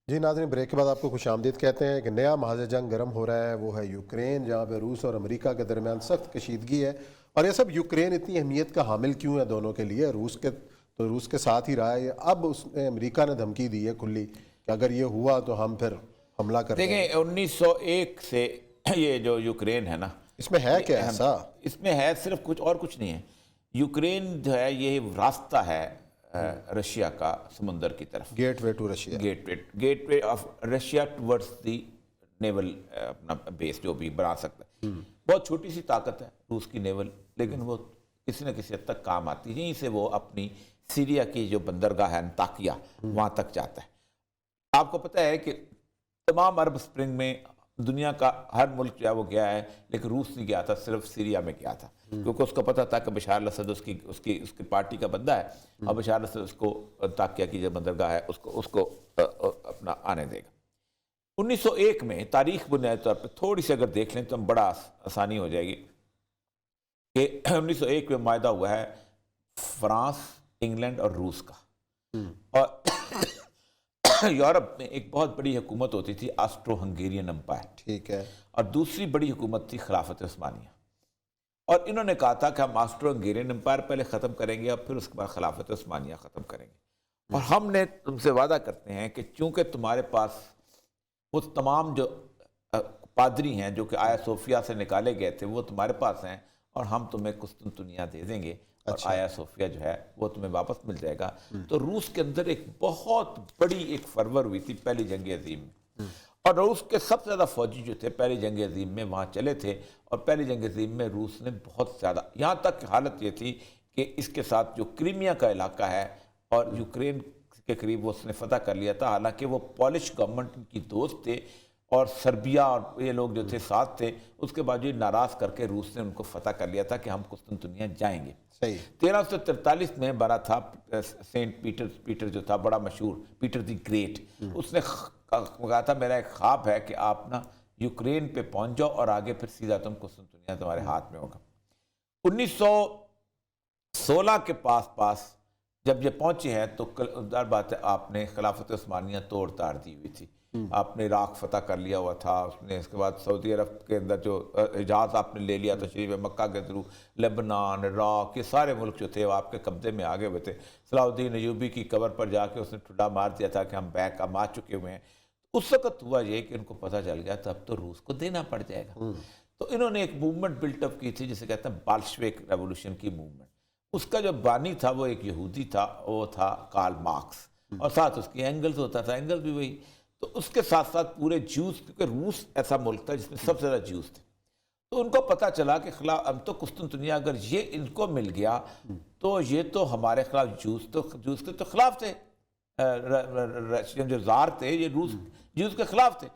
جی ناظرین، بریک کے بعد آپ کو خوش آمدید کہتے ہیں کہ نیا محاذ جنگ گرم ہو رہا ہے، وہ ہے یوکرین، جہاں پہ روس اور امریکہ کے درمیان سخت کشیدگی ہے۔ اور یہ سب یوکرین اتنی اہمیت کا حامل کیوں ہے دونوں کے لیے؟ روس کے ساتھ ہی رہا ہے، اب اس نے امریکہ نے دھمکی دی ہے کھلی کہ اگر یہ ہوا تو ہم پھر حملہ کر دیں گے۔ دیکھیں 1901 سے یہ جو یوکرین ہے نا، اس میں ہے یہ کیا اہم، ایسا؟ اس میں ہے صرف کچھ اور کچھ نہیں ہے۔ یوکرین جو ہے یہ راستہ ہے رشیا کا سمندر کی طرف، gateway to Russia. Gateway of Russia towards the naval اپنا بیس جو بھی بنا سکتا ہے۔ بہت چھوٹی سی طاقت ہے روس کی نیول، لیکن وہ کسی نہ کسی حد تک کام آتی ہے۔ یہیں سے وہ اپنی سیریا کی جو بندرگاہ ہے انطاکیہ، وہاں تک جاتا ہے۔ آپ کو پتہ ہے کہ تمام عرب اسپرنگ میں دنیا کا ہر ملک جو ہے وہ گیا ہے، لیکن روس نہیں گیا تھا، صرف سیریا میں گیا تھا، کیونکہ اس کو پتہ تھا کہ بشار الاسد اس کی پارٹی کا بندہ ہے، اور بشار الاسد اس کو انطاکیہ کی جو بندرگاہ ہے اس کو اپنا آنے دے گا۔ 1901 میں تاریخ بنیادی طور پہ تھوڑی سی اگر دیکھ لیں تو ہم بڑا آسانی ہو جائے گی کہ 1901 میں معاہدہ ہوا ہے فرانس، انگلینڈ اور روس کا، اور یورپ میں ایک بہت بڑی حکومت ہوتی تھی آسٹرو ہنگیرین امپائر، ٹھیک ہے۔ اور دوسری بڑی حکومت تھی خلافت عثمانیہ، اور انہوں نے کہا تھا کہ ہم آسٹرو ہنگیرین امپائر پہلے ختم کریں گے اور پھر اس کے بعد خلافت عثمانیہ ختم کریں گے، اور ہم نے تم سے وعدہ کرتے ہیں کہ چونکہ تمہارے پاس وہ تمام جو پادری ہیں جو کہ آیا صوفیہ سے نکالے گئے تھے وہ تمہارے پاس ہیں، اور ہم تمہیں قسطنطنیہ دے دیں گے، اور آیا صوفیہ جو ہے وہ تمہیں واپس مل جائے گا۔ تو روس کے اندر ایک بہت بڑی ایک فرور ہوئی تھی پہلی جنگ عظیم میں، اور روس کے سب سے زیادہ فوجی جو تھے پہلی جنگ عظیم میں وہاں چلے تھے، اور پہلی جنگ عظیم میں روس نے بہت زیادہ، یہاں تک کہ حالت یہ تھی کہ اس کے ساتھ جو کرائمیا کا علاقہ ہے اور یوکرین کے قریب وہ اس نے فتح کر لیا تھا، حالانکہ وہ پولش گورنمنٹ کی دوست تھے اور سربیا اور یہ لوگ جو تھے ساتھ تھے، اس کے باوجود ناراض کر کے روس نے ان کو فتح کر لیا تھا کہ ہم قسطنطنیہ جائیں گے۔ صحیح۔ 1343 میں بنا تھا سینٹ پیٹر جو تھا بڑا مشہور، پیٹر دی گریٹ، اس نے کہا تھا میرا ایک خواب ہے کہ آپ نا یوکرین پہ پہنچ جاؤ اور آگے پھر سیدھا تم قسطنطنیہ تمہارے ہاتھ میں ہوگا۔ 1916 کے پاس جب یہ پہنچے ہیں تو ظاہر بات ہے آپ نے خلافت عثمانیہ توڑ تاڑ دی ہوئی تھی، آپ نے عراق فتح کر لیا ہوا تھا، اس نے اس کے بعد سعودی عرب کے اندر جو حجاز آپ نے لے لیا تشریف مکہ کے تھرو، لبنان، عراق، یہ سارے ملک جو تھے وہ آپ کے قبضے میں آگے ہوئے تھے۔ صلاح الدین ایوبی کی قبر پر جا کے اس نے ٹھڈا مار دیا تھا کہ ہم بیک ہم آ چکے ہوئے ہیں۔ اس وقت ہوا یہ کہ ان کو پتہ چل گیا تو اب تو روس کو دینا پڑ جائے گا، تو انہوں نے ایک موومنٹ بلٹ اپ کی تھی جسے کہتے ہیں بالشوک ریولوشن کی موومنٹ۔ اس کا جو بانی تھا وہ ایک یہودی تھا، وہ تھا کارل مارکس، اور ساتھ اس کی اینگلز ہوتا تھا، اینگلز بھی وہی، تو اس کے ساتھ ساتھ پورے جیوز، کیونکہ روس ایسا ملک تھا جس میں سب سے زیادہ جیوز تھے، تو ان کو پتہ چلا کہ ہم تو قسطنطنیہ اگر یہ ان کو مل گیا تو یہ تو ہمارے خلاف جیوز کے تو خلاف تھے، رشین جو زار تھے یہ روس جیوز کے خلاف تھے،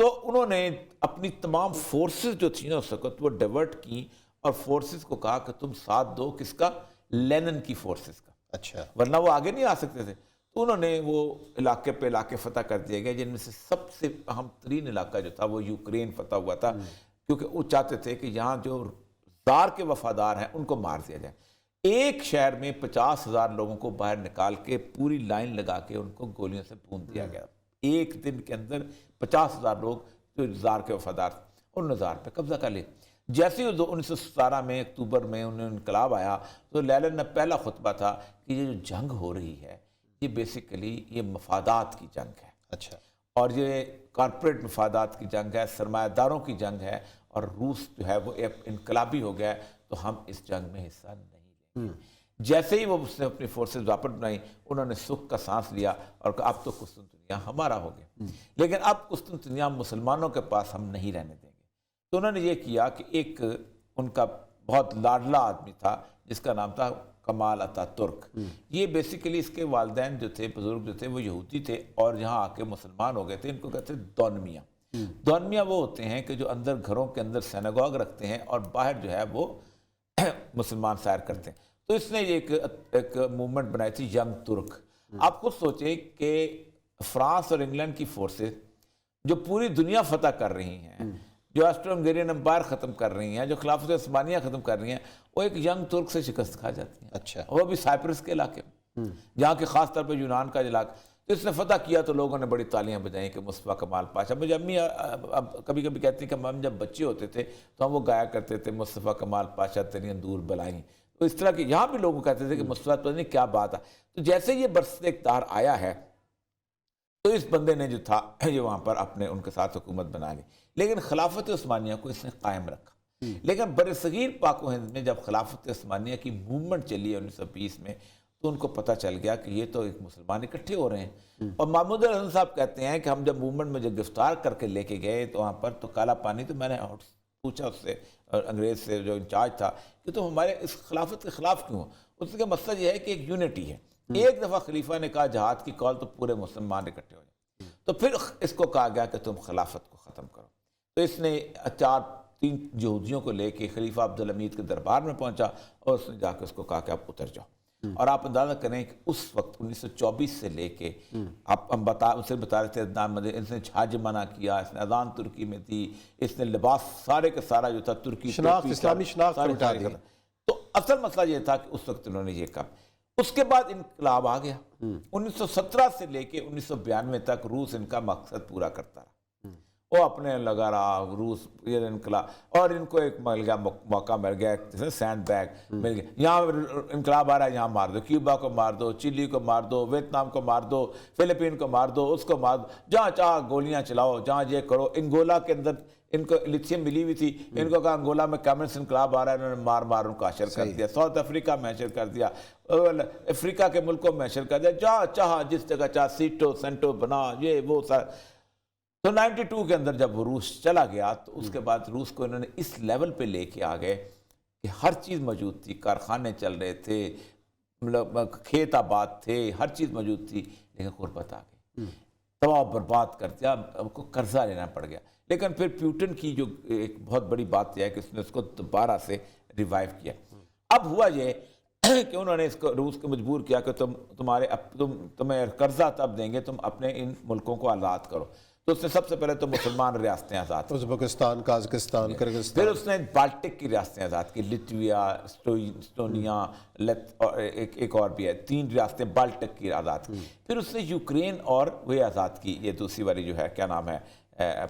تو انہوں نے اپنی تمام فورسز جو تھی نا اس وقت وہ ڈیورٹ کی، اور فورسز کو کہا کہ تم ساتھ دو کس کا؟ لینن کی فورسز کا، اچھا۔ ورنہ وہ آگے نہیں آ سکتے تھے۔ تو انہوں نے وہ علاقے پہ علاقے فتح کر دیے گئے، جن میں سے سب سے اہم ترین علاقہ جو تھا وہ یوکرین فتح ہوا تھا، کیونکہ وہ چاہتے تھے کہ یہاں جو زار کے وفادار ہیں ان کو مار دیا جائے۔ ایک شہر میں 50,000 لوگوں کو باہر نکال کے پوری لائن لگا کے ان کو گولیوں سے بھون دیا گیا، ایک دن کے اندر 50,000 لوگ جو زار کے وفادار تھے انہوں نے زار پہ قبضہ کر لیا۔ جیسے ہی 1917 میں اکتوبر میں انہیں انقلاب آیا تو لینن نے پہلا خطبہ تھا کہ یہ جو جنگ ہو رہی ہے یہ بیسیکلی یہ مفادات کی جنگ ہے، اچھا۔ اور یہ کارپوریٹ مفادات کی جنگ ہے، سرمایہ داروں کی جنگ ہے، اور روس جو ہے وہ ایک انقلابی ہو گیا ہے، تو ہم اس جنگ میں حصہ نہیں لیں گے۔ جیسے ہی وہ اس نے اپنی فورسز واپس بنائی انہوں نے سکھ کا سانس لیا اور کہا اب تو قسطنطنیہ ہمارا ہو گیا، لیکن اب قسطنطنیہ مسلمانوں کے پاس ہم نہیں رہنے دیں گے۔ تو انہوں نے یہ کیا کہ ایک ان کا بہت لاڈلا آدمی تھا جس کا نام تھا کمال اتا ترک، یہ بیسیکلی اس کے والدین جو تھے بزرگ جو تھے وہ یہودی تھے اور یہاں آ کے مسلمان ہو گئے تھے، ان کو کہتے ہیں دونمیا۔ دونمیا وہ ہوتے ہیں کہ جو اندر گھروں کے اندر سیناگوگ رکھتے ہیں اور باہر جو ہے وہ مسلمان سیر کرتے ہیں۔ تو اس نے یہ ایک موومنٹ بنائی تھی ینگ ترک۔ آپ خود سوچیں کہ فرانس اور انگلینڈ کی فورسز جو پوری دنیا فتح کر رہی ہیں، جو آسٹرو ہنگیرین امپائر ختم کر رہی ہیں، جو خلافت عثمانیہ ختم کر رہی ہیں، وہ ایک ینگ ترک سے شکست کھا جاتی ہیں، اچھا۔ وہ بھی سائپرس کے علاقے میں، جہاں کہ خاص طور پہ یونان کا علاقہ۔ اس نے فتح کیا تو لوگوں نے بڑی تالیاں بجائیں کہ مصطفیٰ کمال پاشا. مجھے امی اب کبھی کبھی کہتی ہیں کہ ہم جب بچے ہوتے تھے تو ہم وہ گایا کرتے تھے مصطفیٰ کمال پاشا تیری دور بلائیں. تو اس طرح کی یہاں بھی لوگ کہتے تھے کہ مصطفیٰ پتہ نہیں کیا بات ہے. تو جیسے یہ برسر اقتدار آیا ہے تو اس بندے نے جو تھا یہ وہاں پر اپنے ان کے ساتھ حکومت بنا لی, لیکن خلافت عثمانیہ کو اس نے قائم رکھا. لیکن برصغیر پاک و ہند میں جب خلافت عثمانیہ کی موومنٹ چلی ہے 1920 میں, تو ان کو پتہ چل گیا کہ یہ تو ایک مسلمان اکٹھے ہو رہے ہیں. اور محمود الحسن صاحب کہتے ہیں کہ ہم جب موومنٹ میں جب گرفتار کر کے لے کے گئے تو وہاں پر تو کالا پانی, تو میں نے پوچھا اس سے انگریز سے جو انچارج تھا کہ تو ہمارے اس خلافت کے خلاف کیوں؟ اس کا مسئلہ یہ ہے کہ ایک یونٹی ہے. ایک دفعہ خلیفہ نے کہا جہاد کی کال تو پورے مسلمان اکٹھے ہو جائیں, تو پھر اس کو کہا گیا کہ تم خلافت کو ختم کرو. تو اس نے 3 یہودیوں کو لے کے خلیفہ عبدالحمید کے دربار میں پہنچا اور اس نے جا کے اس کو کہا کہ آپ اتر جاؤ. اور آپ اندازہ کریں کہ اس وقت 1924 سے لے کے آپ ہم اسے بتا رہے تھے عدنان مدنی, اس نے حج منع کیا, اس نے اذان ترکی میں دی, اس نے لباس سارے کا سارا جو تھا ترکی اسلامی شناخت مٹا دی. تو اصل مسئلہ یہ تھا کہ اس وقت انہوں نے یہ کہا. اس کے بعد انقلاب آ گیا. 1917 سے لے کے 1992 تک روس ان کا مقصد پورا کرتا رہا. وہ اپنے لگا رہا روس یہ انقلاب, اور ان کو ایک مل گیا موقع مل گیا, سینڈ بیگ مل گیا. یہاں انقلاب آ رہا ہے, یہاں مار دو, کیوبا کو مار دو, چلی کو مار دو, ویتنام کو مار دو, فلپین کو مار دو, اس کو مار دو, جہاں چاہ گولیاں چلاؤ, جہاں یہ کرو. انگولا کے اندر ان کو لیتھیم ملی ہوئی تھی, ان کو کہا انگولا میں کمیونسٹ انقلاب آ رہا ہے, انہوں نے مار ان کو حشر کر دیا. ساؤتھ افریقہ میں حشر کر دیا, افریقہ کے ملکوں میں حشر کر دیا, جہاں چاہا جس جگہ چاہ سیٹو سینٹو بنا یہ وہ سارا. تو 92 کے اندر جب وہ روس چلا گیا تو اس کے بعد روس کو انہوں نے اس لیول پہ لے کے آ گئے کہ ہر چیز موجود تھی, کارخانے چل رہے تھے, کھیت آباد تھے, ہر چیز موجود تھی, لیکن غربت آ گئی, تباہ برباد کر دیا, اب کو قرضہ لینا پڑ گیا. لیکن پھر پیوٹن کی جو ایک بہت بڑی بات یہ ہے کہ اس نے اس کو دوبارہ سے ریوائیو کیا. اب ہوا یہ کہ انہوں نے اس کو روس کو مجبور کیا کہ تمہیں قرضہ تب دیں گے تم اپنے ان ملکوں کو آزاد کرو. تو اس نے سب سے پہلے تو مسلمان ریاستیں آزاد کی, ازبکستان, قازقستان, کرغزستان. پھر اس نے بالٹک کی ریاستیں آزاد کی, لتویا, اسٹونیا, ایک اور بھی ہے, 3 ریاستیں بالٹک کی آزاد کی. پھر اس نے یوکرین اور وہ آزاد کی, یہ دوسری والی جو ہے کیا نام ہے,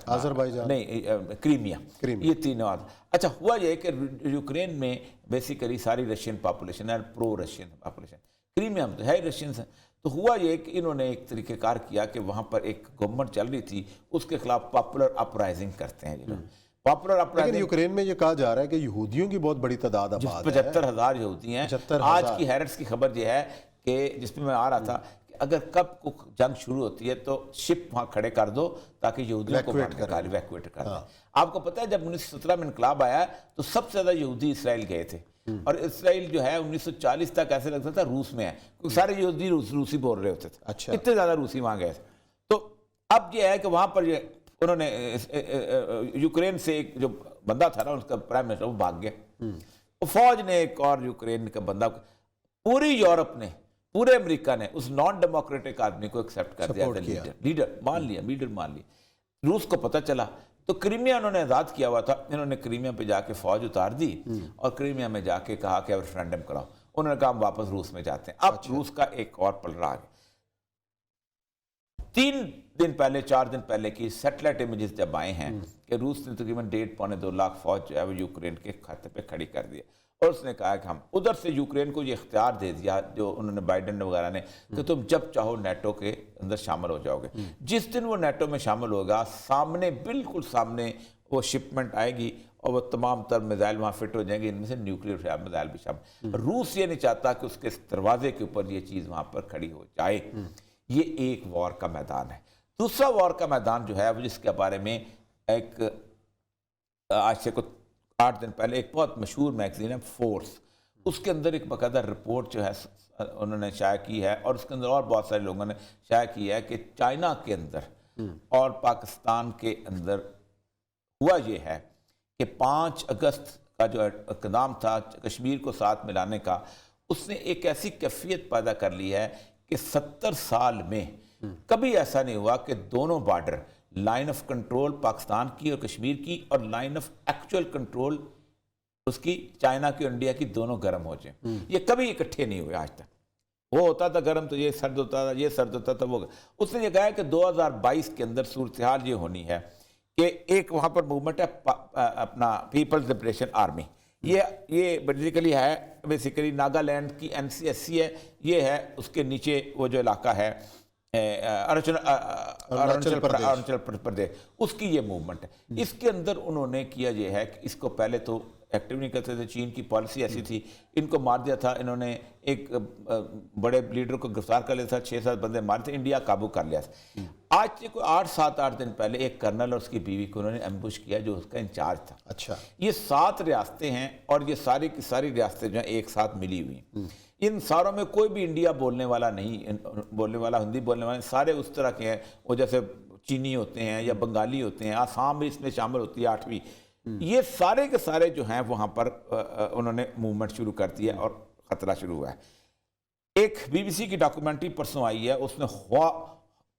آذربائیجان نہیں, کریمیا. یہ 3 آزاد. اچھا ہوا یہ کہ یوکرین میں بیسیکلی ساری رشین پاپولیشن ہے, پرو رشین پاپولیشن. کریمیا میں تو ہے رشینز ہیں. تو ہوا یہ کہ انہوں نے ایک طریقہ کار کیا کہ وہاں پر ایک گورنمنٹ چل رہی تھی, اس کے خلاف پاپولر اپرائزنگ کرتے ہیں. پاپولر اپرائزنگ, لیکن یوکرین میں یہ کہا جا رہا ہے کہ یہودیوں کی بہت بڑی تعداد آباد ہے, 75,000 یہودی ہیں. آج کی ہیرٹس کی خبر یہ ہے کہ جس میں آ رہا تھا کہ اگر کب کو جنگ شروع ہوتی ہے تو شپ وہاں کھڑے کر دو تاکہ یہودیوں کو ایویکویٹ کر دیں. آپ کو پتہ ہے جب 1917 میں انقلاب آیا تو سب سے زیادہ یہودی اسرائیل گئے تھے, اور اسرائیل جو ہے 1940 تک ایسے لگتا تھا روس میں ہے, کیونکہ سارے یہودی روسی بول رہے ہوتے تھے, اتنے زیادہ روسی وہاں گئے تھے. تو اب یہ ہے کہ وہاں پر انہوں نے یوکرین سے ایک جو بندہ تھا نا اس کا پرائم منسٹر, وہ بھاگ گیا. فوج نے ایک اور یوکرین کا بندہ, پوری یورپ نے, پورے امریکہ نے اس نان ڈیموکریٹک آدمی کو ایکسیپٹ کر دیا, لیڈر مان لیا. روس کو پتہ چلا تو کریمیا انہوں نے آزاد کیا ہوا تھا, انہوں نے کریمیا پہ جا کے فوج اتار دی اور کریمیا میں جا کے کہا کہ ریفرینڈم کراؤ. انہوں نے کہا ہم واپس روس میں جاتے ہیں. اب روس کا ایک اور پلڑا آ گیا. 3 دن پہلے 4 دن پہلے کی سیٹلائٹ امیجز جب آئے ہیں کہ روس نے تقریباً 1.5-2 لاکھ فوج جو ہے وہ یوکرین کے خاتے پہ کھڑی کر دی, اور اس نے کہا کہ ہم ادھر سے یوکرین کو یہ اختیار دے دیا جو انہوں نے بائیڈن وغیرہ نے کہ تم جب چاہو نیٹو کے اندر شامل ہو جاؤ گے. جس دن وہ نیٹو میں شامل ہوگا سامنے, بالکل سامنے وہ شپمنٹ آئے گی اور وہ تمام تر میزائل وہاں فٹ ہو جائیں گے, ان میں سے نیوکلیئر میزائل بھی شامل. روس یہ نہیں چاہتا کہ اس کے دروازے کے اوپر یہ چیز وہاں پر کھڑی ہو جائے. یہ ایک وار کا میدان ہے. دوسرا وار کا میدان جو ہے وہ جس کے بارے میں ایک آج سے کچھ 8 دن پہلے ایک بہت مشہور میگزین ہے فورس, اس کے اندر ایک باقاعدہ رپورٹ جو ہے انہوں نے شائع کی ہے, اور اس کے اندر اور بہت سارے لوگوں نے شائع کی ہے کہ چائنا کے اندر اور پاکستان کے اندر ہوا یہ ہے کہ 5 اگست کا جو اقدام تھا کشمیر کو ساتھ ملانے کا, اس نے ایک ایسی کیفیت پیدا کر لی ہے کہ 70 سال میں کبھی ایسا نہیں ہوا کہ دونوں border, line of control Pakistan کی اور کشمیر کی اور لائن آف ایکچوئل کنٹرول اس کی چائنا کی اور انڈیا کی, دونوں گرم ہو جائیں. یہ کبھی اکٹھے نہیں ہوئے آج تک. وہ ہوتا تھا گرم تو یہ سرد ہوتا تھا، یہ سرد ہوتا تھا وہ. اس نے یہ کہا ہے کہ 2022 کے اندر صورتحال یہ ہونی ہے کہ ایک وہاں پر موومنٹ ہے اپنا پیپلز لبریشن آرمی، یہ بیسیکلی ہے بیسیکلی ناگالینڈ کی NCSC ہے، یہ ہے اس کے نیچے وہ جو علاقہ ہے اروناچل پردیش، اس کی یہ موومنٹ ہے. اس کے اندر انہوں نے کیا یہ ہے کہ اس کو پہلے تو ایکٹیو نہیں کرتے تھے، چین کی پالیسی ایسی تھی، ان کو مار دیا تھا انہوں نے، ایک بڑے لیڈر کو گرفتار کر لیا تھا، 6-7 بندے مارے تھے، انڈیا قابو کر لیا تھا. آج سے کوئی 8 دن پہلے ایک کرنل اور اس کی بیوی کو انہوں نے ایمبوش کیا جو اس کا انچارج تھا. اچھا، یہ 7 ریاستیں ہیں اور یہ ساری کی ساری ریاستیں جو ہیں ایک ساتھ ملی ہوئی ہیں. ان ساروں میں کوئی بھی انڈیا بولنے والا نہیں، بولنے والا ہندی بولنے والے سارے اس طرح کے ہیں، وہ جیسے چینی ہوتے ہیں یا بنگالی ہوتے ہیں، آسام بھی اس میں شامل ہوتی ہے 8ویں. یہ سارے کے سارے جو ہیں وہاں پر انہوں نے موومنٹ شروع کر دیا اور خطرہ شروع ہوا ہے. ایک BBC کی ڈاکومنٹری پرسوں آئی ہے، اس نے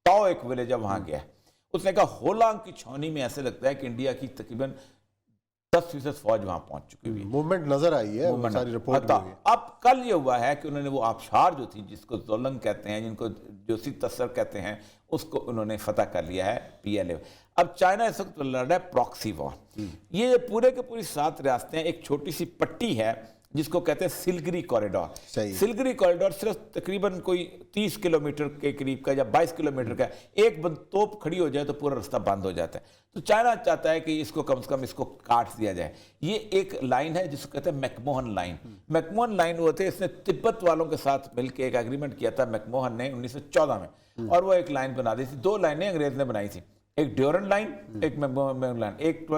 تاؤ ایک ولیج ہے وہاں گیا ہے، اس نے کہا ہولانگ کی چھاؤنی میں ایسے لگتا ہے کہ انڈیا کی تقریباً 10% فوج وہاں پہنچ چکی ہوئی ہے. موومنٹ نظر آئی ہے، ساری رپورٹ بھی ہوئی ہے. اب کل یہ ہوا ہے کہ انہوں نے وہ آبشار جو تھی جس کو زولنگ کہتے ہیں، جن کو جوسی تسر کہتے ہیں، اس کو انہوں نے فتح کر لیا ہے PLA. اب چائنا اس وقت لڑ رہا ہے پراکسی وار. یہ پورے کے پوری 7 ریاستیں، ایک چھوٹی سی پٹی ہے جس کو کہتے ہیں سلگری کوریڈور. سلگری کوریڈور صرف تقریباً کوئی 30 کلومیٹر کے قریب کا یا 22 کلومیٹر کا، ایک توپ کھڑی ہو جائے تو پورا راستہ بند ہو جاتا ہے. تو چائنا چاہتا ہے کہ اس کو کم سے کم اس کو کاٹ دیا جائے. یہ ایک لائن ہے جس کو کہتے ہیں میکموہن لائن. میکموہن لائن وہ تھے، اس نے تبت والوں کے ساتھ مل کے ایک ایگریمنٹ کیا تھا میکموہن نے 1914 میں، اور وہ ایک لائن بنا دی تھی. 2 لائنیں انگریز نے بنائی تھی، ایک ڈیورن لائن، ایک میکموہن لائن. ایک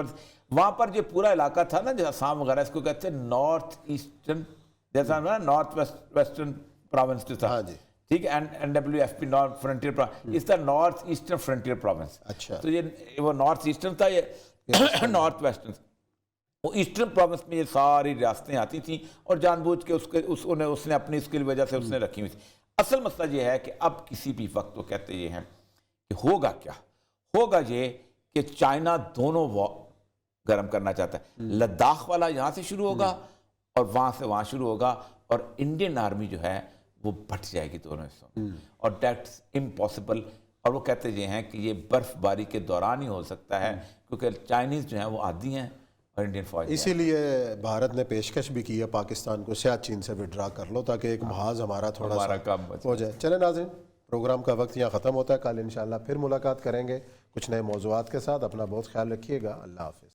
وہاں پر جو پورا علاقہ تھا نا جو آسام وغیرہ، اس کو کہتے ہیں نارتھ ایسٹرن، جیسا نارتھ ویسٹرن پروونس جو تھا، ٹھیک ہے، NWFP نارتھ فرنٹیئر پروونس، اس طرح نارتھ ایسٹرن فرنٹیئر پروونس. اچھا، تو یہ وہ نارتھ ایسٹرن تھا، یہ نارتھ ویسٹرن. وہ ایسٹرن پروونس میں یہ ساری ریاستیں آتی تھیں اور جان بوجھ کے اس نے اپنی اس کی وجہ سے اس نے رکھی ہوئی تھی. اصل مسئلہ یہ ہے کہ اب کسی بھی وقت وہ کہتے یہ ہیں کہ ہوگا کیا، ہوگا یہ کہ چائنا دونوں گرم کرنا چاہتا ہے. لداخ والا یہاں سے شروع ہوگا اور وہاں سے وہاں شروع ہوگا، اور انڈین آرمی جو ہے وہ بٹ جائے گی دونوں حصوں، اور دیٹس امپاسبل. اور وہ کہتے یہ ہیں کہ یہ برف باری کے دوران ہی ہو سکتا ہے، کیونکہ چائنیز جو ہیں وہ عادی ہیں اور انڈین فوج. اسی لیے بھارت نے پیشکش بھی کی ہے پاکستان کو سیاہ چین سے وڈرا کر لو تاکہ ایک محاذ ہمارا تھوڑا سا کم ہو جائے. چلیں ناظرین، پروگرام کا وقت یہاں ختم ہوتا ہے. کل انشاءاللہ پھر ملاقات کریں گے کچھ نئے موضوعات کے ساتھ. اپنا بہت خیال رکھیے گا. اللہ حافظ.